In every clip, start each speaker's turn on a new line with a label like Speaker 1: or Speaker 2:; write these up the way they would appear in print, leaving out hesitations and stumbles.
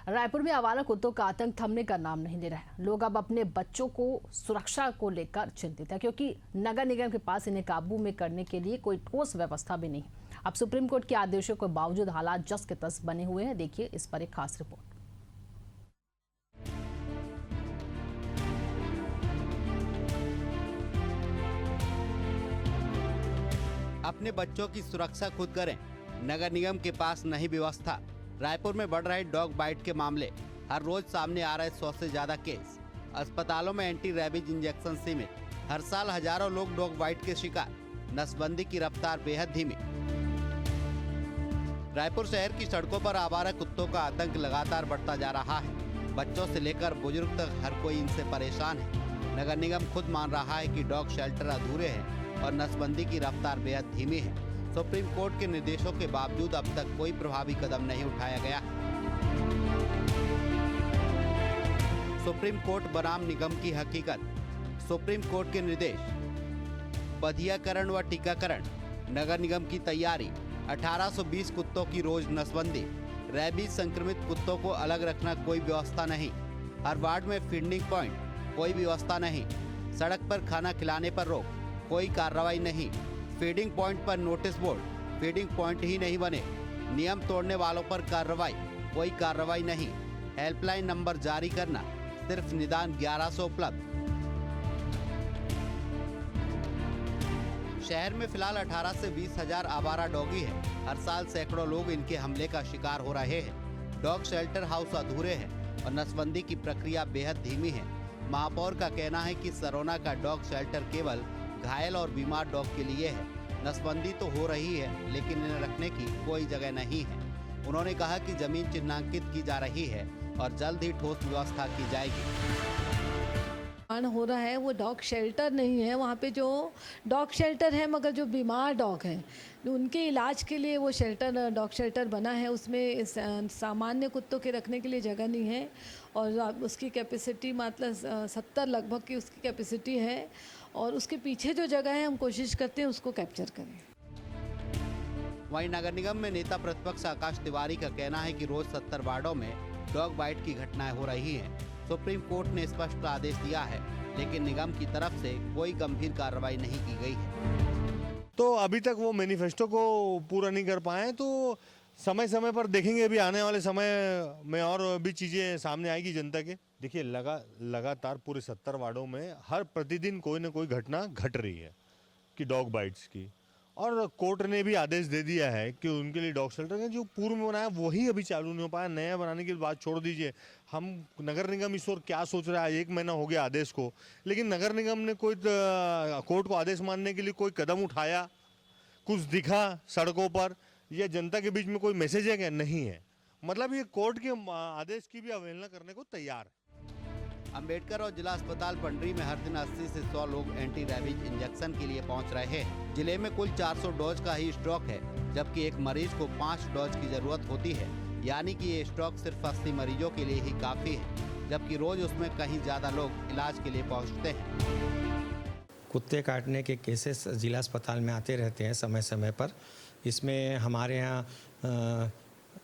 Speaker 1: रायपुर में आवारा कुत्तों का आतंक थमने का नाम नहीं ले रहा है। लोग अब अपने बच्चों को सुरक्षा को लेकर चिंतित है, क्योंकि नगर निगम के पास इन्हें काबू में करने के लिए कोई ठोस व्यवस्था भी नहीं। अब सुप्रीम कोर्ट के आदेशों के बावजूद हालात जस के तस बने हुए हैं। देखिए इस पर एक खास रिपोर्ट।
Speaker 2: अपने बच्चों की सुरक्षा खुद करें, नगर निगम के पास नहीं व्यवस्था। रायपुर में बढ़ रहे डॉग बाइट के मामले, हर रोज सामने आ रहे 100 से ज्यादा केस। अस्पतालों में एंटी रैबीज इंजेक्शन सीमित, हर साल हजारों लोग डॉग बाइट के शिकार। नसबंदी की रफ्तार बेहद धीमी। रायपुर शहर की सड़कों पर आवारा कुत्तों का आतंक लगातार बढ़ता जा रहा है। बच्चों से लेकर बुजुर्ग तक हर कोई इनसे परेशान है। नगर निगम खुद मान रहा है कि डॉग शेल्टर अधूरे हैं और नसबंदी की रफ्तार बेहद धीमी है। सुप्रीम कोर्ट के निर्देशों के बावजूद अब तक कोई प्रभावी कदम नहीं उठाया गया। सुप्रीम कोर्ट बनाम निगम की हकीकत। सुप्रीम कोर्ट के निर्देश, बधियाकरण व टीकाकरण, नगर निगम की तैयारी। 1820 कुत्तों की रोज नसबंदी। रैबीज संक्रमित कुत्तों को अलग रखना, कोई व्यवस्था नहीं। हर वार्ड में फीडिंग पॉइंट, कोई व्यवस्था नहीं। सड़क पर खाना खिलाने पर रोक, कोई कार्रवाई नहीं। फीडिंग पॉइंट पर नोटिस बोर्ड, फीडिंग पॉइंट ही नहीं बने। नियम तोड़ने वालों पर कार्रवाई, कोई कार्रवाई नहीं। हेल्पलाइन नंबर जारी करना, सिर्फ निदान 1100 उपलब्ध। शहर में फिलहाल 18 से 20 हजार आवारा डॉगी है। हर साल सैकड़ों लोग इनके हमले का शिकार हो रहे हैं। डॉग शेल्टर हाउस अधूरे हैं और नसबंदी की प्रक्रिया बेहद धीमी है। महापौर का कहना है कि सरोना का डॉग शेल्टर केवल घायल और बीमार डॉग के लिए है। नसबंदी तो हो रही है, लेकिन इन्हें रखने की कोई जगह नहीं है। उन्होंने कहा कि जमीन चिन्हांकित की जा रही है और जल्द ही ठोस व्यवस्था की जाएगी।
Speaker 3: हो रहा है वो डॉग शेल्टर नहीं है। वहाँ पे जो डॉग शेल्टर है, मगर जो बीमार डॉग हैं उनके इलाज के लिए वो शेल्टर, डॉग शेल्टर बना है। उसमें सामान्य कुत्तों के रखने के लिए जगह नहीं है और उसकी कैपेसिटी मतलब 70 लगभग की उसकी कैपेसिटी है। और उसके पीछे जो जगह है हम कोशिश करते हैं उसको कैप्चर करें।
Speaker 2: वहीं नगर निगम में नेता प्रतिपक्ष आकाश तिवारी का कहना है कि रोज 70 वार्डों में डॉग बाइट की घटनाएं हो रही हैं। सुप्रीम कोर्ट ने स्पष्ट आदेश दिया है, लेकिन निगम की तरफ से कोई गंभीर कार्रवाई नहीं की गई है।
Speaker 4: तो अभी तक वो मैनिफेस्टो को पूरा नहीं कर पाए, तो समय समय पर देखेंगे। अभी आने वाले समय में और भी चीज़ें सामने आएगी जनता के। देखिए लगातार पूरे 70 वार्डों में हर प्रतिदिन कोई ना कोई घटना घट रही है कि डॉग बाइट्स की, और कोर्ट ने भी आदेश दे दिया है कि उनके लिए डॉग शेल्टर है। जो पूर्व में बनाया वही अभी चालू नहीं हो पाया। नया बनाने की बात छोड़ दीजिए। हम नगर निगम इस और क्या सोच रहा है, 1 महीना हो गया आदेश को, लेकिन नगर निगम ने कोई कोर्ट को आदेश मानने के लिए कोई कदम उठाया, कुछ दिखा सड़कों पर, या जनता के बीच में कोई मैसेज है क्या? नहीं है। मतलब ये कोर्ट के आदेश की भी अवहेलना करने को तैयार है।
Speaker 2: अंबेडकर और जिला अस्पताल पंडरी में हर दिन 80 से 100 लोग एंटी रैबीज इंजेक्शन के लिए पहुंच रहे हैं। जिले में कुल 400 डोज का ही स्टॉक है, जबकि एक मरीज को 5 डोज की जरूरत होती है। यानी कि ये स्टॉक सिर्फ 80 मरीजों के लिए ही काफी है, जबकि रोज उसमें कहीं ज्यादा लोग इलाज के लिए पहुँचते हैं।
Speaker 5: कुत्ते काटने के केसेस जिला अस्पताल में आते रहते हैं समय समय पर। इसमें हमारे यहाँ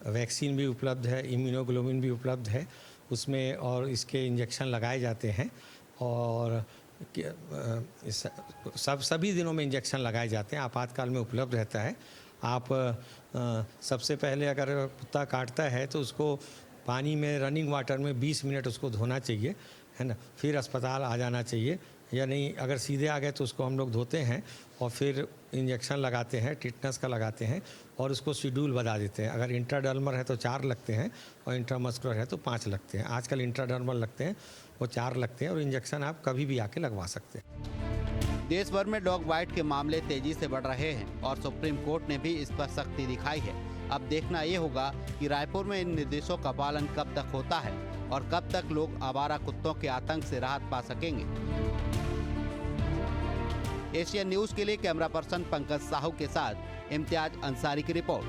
Speaker 5: वैक्सीन भी उपलब्ध है, इम्यूनोग्लोबिन भी उपलब्ध है उसमें, और इसके इंजेक्शन लगाए जाते हैं। और सभी दिनों में इंजेक्शन लगाए जाते हैं, आपातकाल में उपलब्ध रहता है। आप सबसे पहले अगर कुत्ता काटता है तो उसको पानी में रनिंग वाटर में 20 मिनट उसको धोना चाहिए, है ना। फिर अस्पताल आ जाना चाहिए, या नहीं अगर सीधे आ गए तो उसको हम लोग धोते हैं और फिर इंजेक्शन लगाते हैं, टिटनस का लगाते हैं, और उसको शेड्यूल बता देते हैं। अगर इंट्राडर्मल है तो 4 लगते हैं और इंट्रामस्कुलर है तो 5 लगते हैं। आजकल इंट्राडर्मल लगते हैं, वो 4 लगते हैं, और इंजेक्शन आप कभी भी आके लगवा सकते हैं।
Speaker 2: देश भर में डॉग बाइट के मामले तेजी से बढ़ रहे हैं और सुप्रीम कोर्ट ने भी इस पर सख्ती दिखाई है। अब देखना ये होगा कि रायपुर में इन निर्देशों का पालन कब तक होता है और कब तक लोग आवारा कुत्तों के आतंक से राहत पा सकेंगे। एशियन न्यूज के लिए कैमरा पर्सन पंकज साहू के साथ इम्तियाज अंसारी की रिपोर्ट।